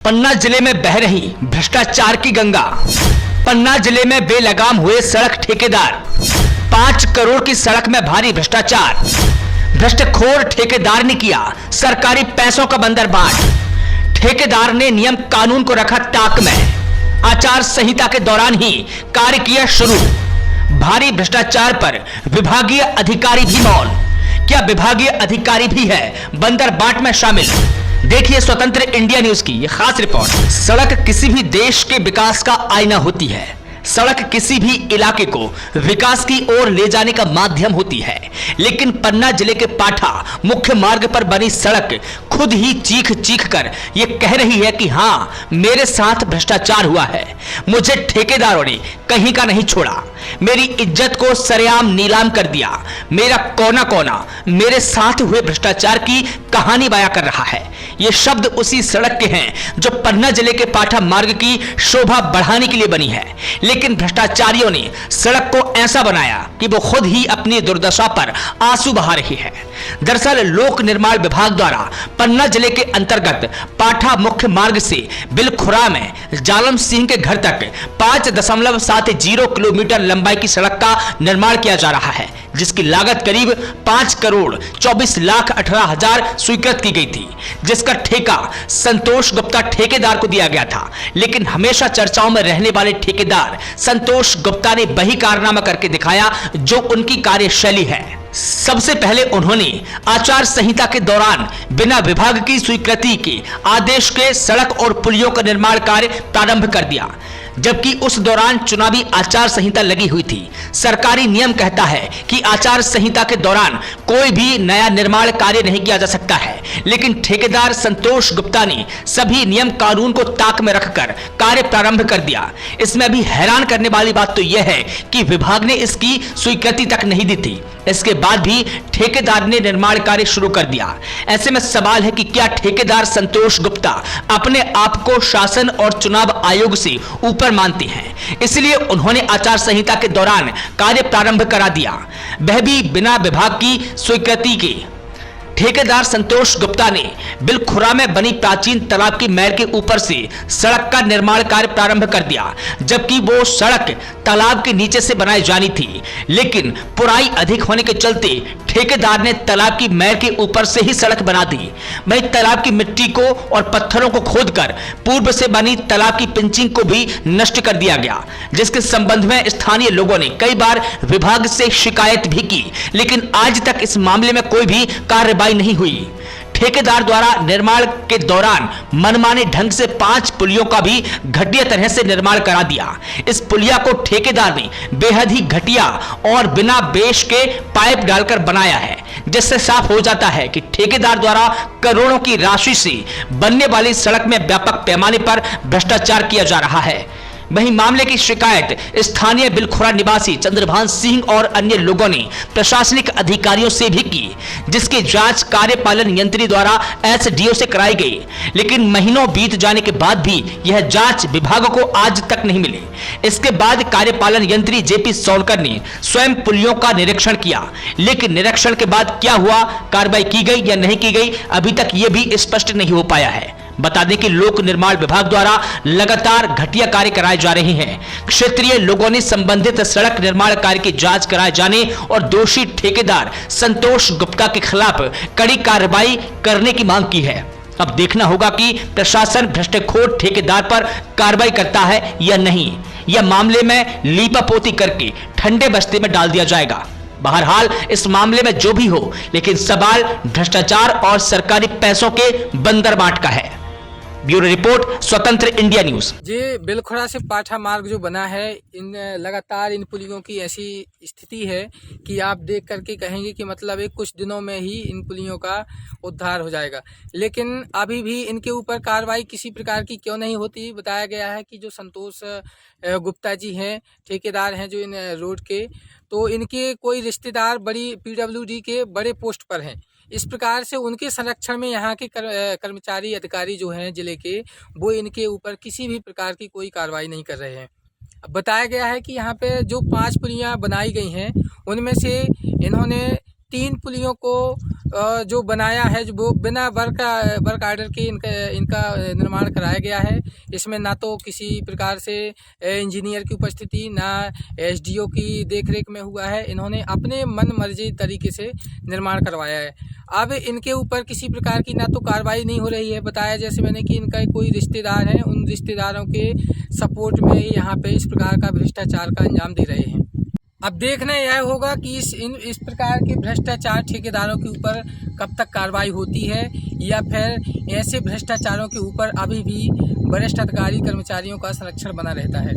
पन्ना जिले में बह रही भ्रष्टाचार की गंगा। पन्ना जिले में बेलगाम हुए सड़क ठेकेदार। 5 करोड़ की सड़क में भारी भ्रष्टाचार। भ्रष्टखोर ठेकेदार ने किया सरकारी पैसों का बंदरबाट। ठेकेदार ने नियम कानून को रखा ताक में। आचार संहिता के दौरान ही कार्य किया शुरू। भारी भ्रष्टाचार पर विभागीय अधिकारी भी मौन। क्या विभागीय अधिकारी भी है बंदरबाट में शामिल? देखिए स्वतंत्र इंडिया न्यूज की यह खास रिपोर्ट। सड़क किसी भी देश के विकास का आईना होती है। सड़क किसी भी इलाके को विकास की ओर ले जाने का माध्यम होती है, लेकिन पन्ना जिले के पाठा मुख्य मार्ग पर बनी सड़क खुद ही चीख चीख कर यह कह रही है कि हां, मेरे साथ भ्रष्टाचार हुआ है। मुझे ठेकेदारों ने कहीं का नहीं छोड़ा। मेरी इज्जत को सरेआम नीलाम कर दिया। मेरा कोना कोना मेरे साथ हुए भ्रष्टाचार की कहानी बयां कर रहा है। ये शब्द उसी सड़क के हैं जो पन्ना जिले के पाठा मार्ग की शोभा बढ़ाने के लिए बनी है, लेकिन भ्रष्टाचारियों ने सड़क को ऐसा बनाया कि वो खुद ही अपनी दुर्दशा पर आंसू बहा रही है। दरअसल लोक निर्माण विभाग द्वारा पन्ना जिले के अंतर्गत पाठा मुख्य मार्ग से बिलखुरा में जालम सिंह के घर तक 5.70 किलोमीटर लंबाई की सड़क का निर्माण किया जा रहा है, जिसकी लागत करीब 5 करोड़ 24 लाख 18 हजार स्वीकृत की गई थी, जिसका ठेका संतोष गुप्ता ठेकेदार को दिया गया था। लेकिन हमेशा चर्चाओं में रहने वाले ठेकेदार संतोष गुप्ता ने वही कारनामा करके दिखाया जो उनकी कार्यशैली है। सबसे पहले उन्होंने आचार संहिता के दौरान बिना विभाग की स्वीकृति के आदेश के सड़क और पुलियों का निर्माण कार्य प्रारंभ कर दिया, जबकि उस दौरान चुनावी आचार संहिता लगी हुई थी। सरकारी नियम कहता है कि आचार संहिता के दौरान कोई भी नया निर्माण कार्य नहीं किया जा सकता है, लेकिन ठेकेदार संतोष गुप्ता ने सभी नियम कानून को ताक में रखकर कार्य प्रारंभ कर दिया। इसमें भी हैरान करने वाली बात तो यह है कि विभाग ने इसकी स्वीकृति तक नहीं दी थी। इसके बाद भी ठेकेदार ने निर्माण कार्य शुरू कर दिया। ऐसे में सवाल है कि क्या ठेकेदार संतोष गुप्ता अपने आप को शासन और चुनाव आयोग से ऊपर मानते हैं, इसलिए उन्होंने आचार संहिता के दौरान कार्य प्रारंभ करा दिया, वह भी बिना विभाग की स्वीकृति के। ठेकेदार संतोष गुप्ता ने बिलखुरा में बनी प्राचीन तालाब की मैर के ऊपर से सड़क का निर्माण कार्य प्रारंभ कर दिया, जबकि वो सड़क तालाब के नीचे से बनाई जानी थी, लेकिन पुराई अधिक होने के चलते ठेकेदार ने तालाब की मैर के ऊपर से ही सड़क बना दी। वहीं तालाब की मिट्टी को और पत्थरों को खोदकर पूर्व से बनी तालाब की पिंचिंग को भी नष्ट कर दिया गया, जिसके संबंध में स्थानीय लोगों ने कई बार विभाग से शिकायत भी की, लेकिन आज तक इस मामले में कोई भी कार्रवाई नहीं हुई। ठेकेदार द्वारा निर्माण के दौरान मनमाने ढंग से 5 पुलियों का भी घटिया तरह से निर्माण करा दिया। इस पुलिया को ठेकेदार ने बेहद ही घटिया और बिना बेस के पाइप डालकर बनाया है, जिससे साफ हो जाता है कि ठेकेदार द्वारा करोड़ों की राशि से बनने वाली सड़क में व्यापक पैमाने पर भ्रष्टाचार किया जा रहा है। वहीं मामले की शिकायत स्थानीय बिलखुरा निवासी चंद्रभान सिंह और अन्य लोगों ने प्रशासनिक अधिकारियों से भी की, जिसकी जांच कार्यपालन यंत्री द्वारा एसडीओ से कराई गई, लेकिन महीनों बीत जाने के बाद भी यह जांच विभाग को आज तक नहीं मिली। इसके बाद कार्यपालन यंत्री जेपी सोलकर ने स्वयं पुलियों का निरीक्षण किया, लेकिन निरीक्षण के बाद क्या हुआ, कार्रवाई की गई या नहीं की गई, अभी तक यह भी स्पष्ट नहीं हो पाया है। बता दें कि लोक निर्माण विभाग द्वारा लगातार घटिया कार्य कराए जा रहे हैं। क्षेत्रीय लोगों ने संबंधित सड़क निर्माण कार्य की जांच कराए जाने और दोषी ठेकेदार संतोष गुप्ता के खिलाफ कड़ी कार्रवाई करने की मांग की है। अब देखना होगा कि प्रशासन भ्रष्टखोर ठेकेदार पर कार्रवाई करता है या नहीं, या मामले में लीपापोती करके ठंडे बस्ते में डाल दिया जाएगा। बहरहाल इस मामले में जो भी हो, लेकिन सवाल भ्रष्टाचार और सरकारी पैसों के बंदरबाट का है। ब्यूरो रिपोर्ट स्वतंत्र इंडिया न्यूज। जी, बिलखुरा से पाठा मार्ग जो बना है, इन लगातार इन पुलियों की ऐसी स्थिति है कि आप देख करके कहेंगे कि मतलब एक कुछ दिनों में ही इन पुलियों का उद्धार हो जाएगा, लेकिन अभी भी इनके ऊपर कार्रवाई किसी प्रकार की क्यों नहीं होती। बताया गया है कि जो संतोष गुप्ता जी हैं, ठेकेदार हैं जो इन रोड के, तो इनके कोई रिश्तेदार बड़ी पीडब्ल्यूडी के बड़े पोस्ट पर हैं। इस प्रकार से उनके संरक्षण में यहाँ के कर्मचारी अधिकारी जो हैं जिले के, वो इनके ऊपर किसी भी प्रकार की कोई कार्रवाई नहीं कर रहे हैं। अब बताया गया है कि यहाँ पे जो 5 पुलियाँ बनाई गई हैं, उनमें से इन्होंने 3 पुलियों को जो बनाया है, जो वो बिना वर्क आर्डर के इनका निर्माण कराया गया है। इसमें ना तो किसी प्रकार से इंजीनियर की उपस्थिति, ना एसडीओ की देखरेख में हुआ है। इन्होंने अपने मन मर्जी तरीके से निर्माण करवाया है। अब इनके ऊपर किसी प्रकार की ना तो कार्रवाई नहीं हो रही है। बताया जैसे मैंने कि इनका कोई रिश्तेदार है, उन रिश्तेदारों के सपोर्ट में ही यहाँ पे इस प्रकार का भ्रष्टाचार का अंजाम दे रहे हैं। अब देखना यह होगा कि इस प्रकार के भ्रष्टाचार ठेकेदारों के ऊपर कब तक कार्रवाई होती है, या फिर ऐसे भ्रष्टाचारों के ऊपर अभी भी वरिष्ठ अधिकारी कर्मचारियों का संरक्षण बना रहता है।